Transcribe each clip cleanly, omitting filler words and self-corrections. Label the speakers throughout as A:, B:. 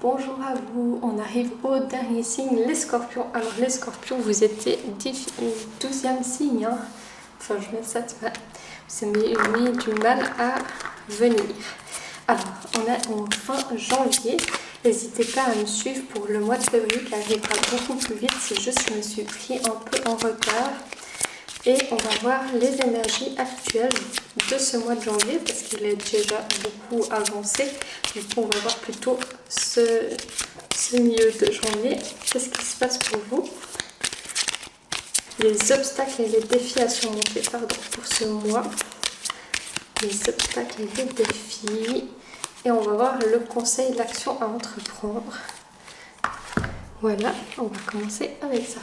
A: bonjour à vous, on arrive au dernier signe, les scorpions. Alors les scorpions, vous étiez 12e signe, hein. Enfin je mets ça, vous avez mis du mal à venir. Alors on est en fin janvier, n'hésitez pas à me suivre pour le mois de février qui arrivera beaucoup plus vite, c'est juste que je me suis pris un peu en retard. Et on va voir les énergies actuelles de ce mois de janvier parce qu'il est déjà beaucoup avancé. Du coup, on va voir plutôt ce milieu de janvier. Qu'est-ce qui se passe pour vous? Les obstacles et les défis à surmonter pour ce mois. Les obstacles et les défis. Et on va voir le conseil, l'action à entreprendre. Voilà, on va commencer avec ça.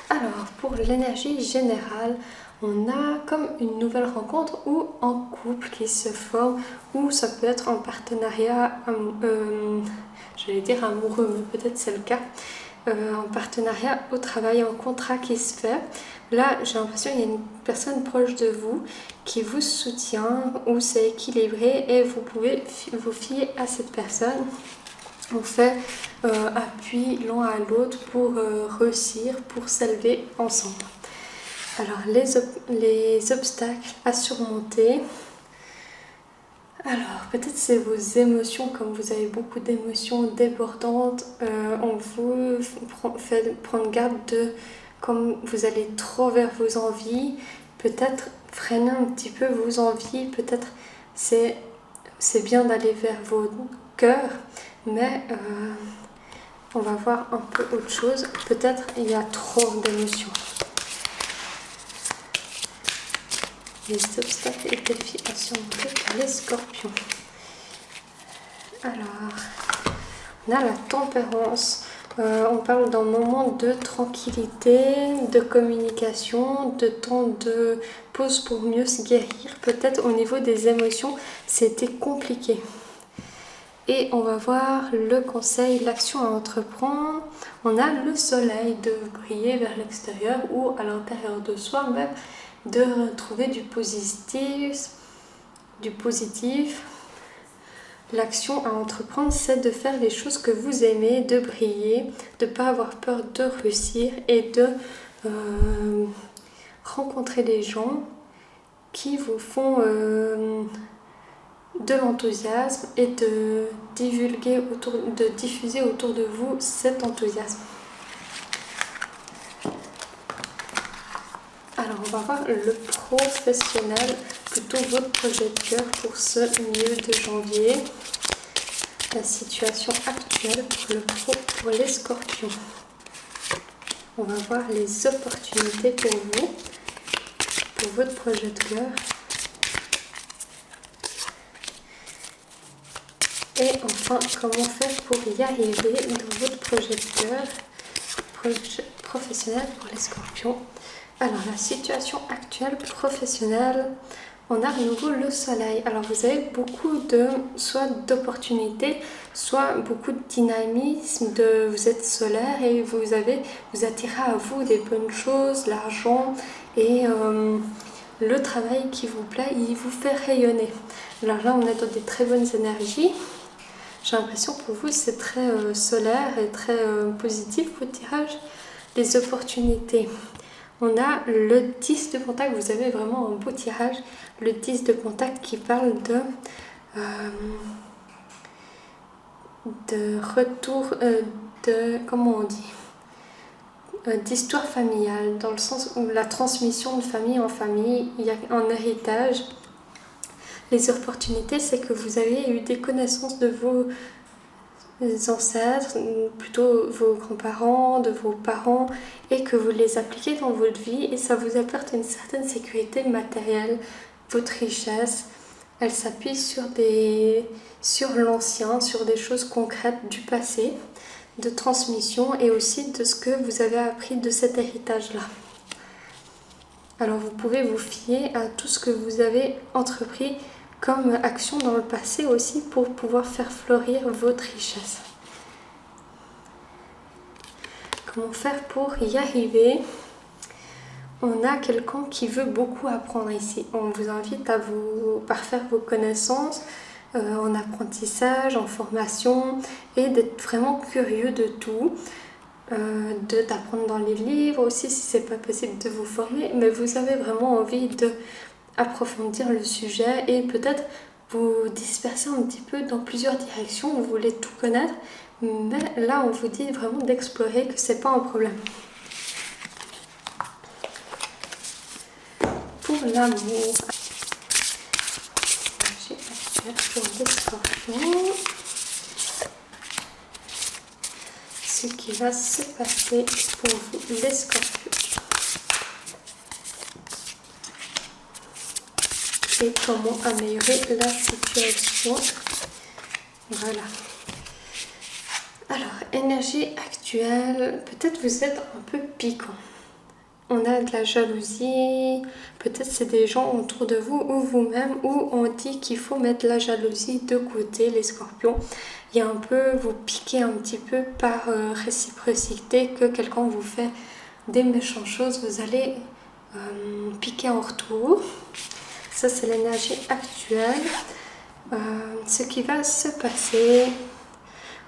A: Alors, pour l'énergie générale, on a comme une nouvelle rencontre ou un couple qui se forme, ou ça peut être un partenariat, j'allais dire amoureux, mais peut-être c'est le cas, un partenariat au travail, un contrat qui se fait. Là, j'ai l'impression qu'il y a une personne proche de vous qui vous soutient, ou c'est équilibré et vous pouvez vous fier à cette personne. On fait appui l'un à l'autre pour réussir, pour s'élever ensemble. Alors, les obstacles à surmonter. Alors, peut-être c'est vos émotions, comme vous avez beaucoup d'émotions débordantes. On vous fait prendre garde de, comme vous allez trop vers vos envies, peut-être freiner un petit peu vos envies. Peut-être c'est bien d'aller vers vos cœurs. Mais on va voir un peu autre chose. Peut-être il y a trop d'émotions. Les obstacles et défis à surmonter pour les scorpions. Alors, on a la tempérance. On parle d'un moment de tranquillité, de communication, de temps de pause pour mieux se guérir. Peut-être au niveau des émotions, c'était compliqué. Et on va voir le conseil, l'action à entreprendre. On a le soleil, de briller vers l'extérieur ou à l'intérieur de soi même, de retrouver du positif. L'action à entreprendre, c'est de faire les choses que vous aimez, de briller, de ne pas avoir peur de réussir et de rencontrer des gens qui vous font de l'enthousiasme et de diffuser autour de vous cet enthousiasme. Alors on va voir le professionnel, plutôt votre projet de cœur pour ce milieu de janvier. La situation actuelle pour les scorpions. On va voir les opportunités pour vous, pour votre projet de cœur. Et enfin, comment faire pour y arriver dans votre projet de cœur professionnel pour les scorpions. Alors, la situation actuelle professionnelle, on a à nouveau le soleil. Alors, vous avez beaucoup soit d'opportunités, soit beaucoup de dynamisme, vous êtes solaire et vous attirez à vous des bonnes choses, l'argent et le travail qui vous plaît, il vous fait rayonner. Alors là, on est dans des très bonnes énergies. J'ai l'impression que pour vous, c'est très solaire et très positif, votre tirage. Les opportunités. On a le 10 de Pentacle, vous avez vraiment un beau tirage. Le 10 de Pentacle qui parle de retour, comment on dit, d'histoire familiale, dans le sens où la transmission de famille en famille, il y a un héritage. Les opportunités, c'est que vous avez eu des connaissances de vos ancêtres, plutôt vos grands-parents, de vos parents, et que vous les appliquez dans votre vie et ça vous apporte une certaine sécurité matérielle. Votre richesse, elle s'appuie sur l'ancien, sur des choses concrètes du passé, de transmission et aussi de ce que vous avez appris de cet héritage-là. Alors vous pouvez vous fier à tout ce que vous avez entrepris comme action dans le passé aussi pour pouvoir faire fleurir votre richesse. Comment faire pour y arriver? On a quelqu'un qui veut beaucoup apprendre ici. On vous invite à vous parfaire vos connaissances, en apprentissage, en formation, et d'être vraiment curieux de tout. D'apprendre dans les livres aussi si c'est pas possible de vous former, mais vous avez vraiment envie d'approfondir le sujet et peut-être vous disperser un petit peu dans plusieurs directions, vous voulez tout connaître, mais là on vous dit vraiment d'explorer, que c'est pas un problème. Pour l'amour, j'ai pour les scorpions. Ce qui va se passer pour vous, les scorpions. Et comment améliorer la situation. Voilà. Alors, énergie actuelle, peut-être vous êtes un peu piquant. On a de la jalousie, peut-être c'est des gens autour de vous ou vous-même où on dit qu'il faut mettre la jalousie de côté, les scorpions. Il y a un peu, vous piquez un petit peu par réciprocité, que quelqu'un vous fait des méchantes choses, vous allez piquer en retour. Ça c'est l'énergie actuelle. Ce qui va se passer,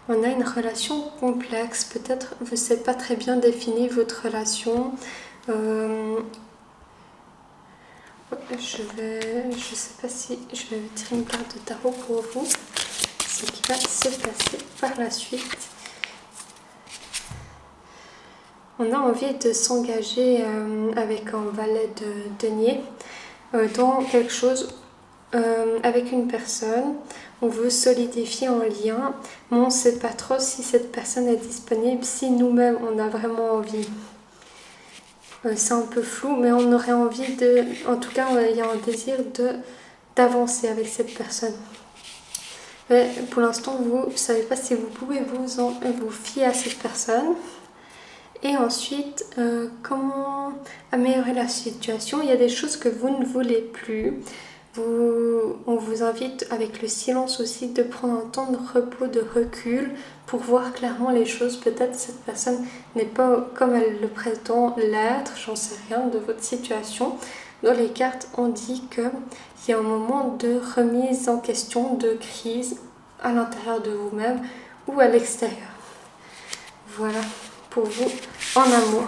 A: on a une relation complexe, peut-être vous ne savez pas très bien définir votre relation. Je sais pas si je vais tirer une carte de tarot pour vous. Ce qui va se passer par la suite. On a envie de s'engager avec un valet de denier dans quelque chose avec une personne. On veut solidifier un lien, mais on ne sait pas trop si cette personne est disponible, si nous-mêmes on a vraiment envie. C'est un peu flou, mais on aurait envie de... En tout cas, il y a un désir d'avancer avec cette personne. Mais pour l'instant, vous ne savez pas si vous pouvez vous fier à cette personne. Et ensuite, comment améliorer la situation? Il y a des choses que vous ne voulez plus. On vous invite avec le silence aussi de prendre un temps de repos, de recul pour voir clairement les choses. Peut-être cette personne n'est pas comme elle le prétend l'être, j'en sais rien de votre situation. Dans les cartes, on dit qu'il y a un moment de remise en question, de crise à l'intérieur de vous-même ou à l'extérieur. Voilà pour vous en amour.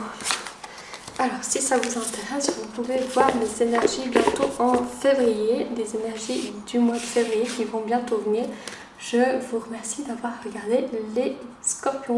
A: Alors, si ça vous intéresse, vous pouvez voir mes énergies bientôt en février, des énergies du mois de février qui vont bientôt venir. Je vous remercie d'avoir regardé les scorpions.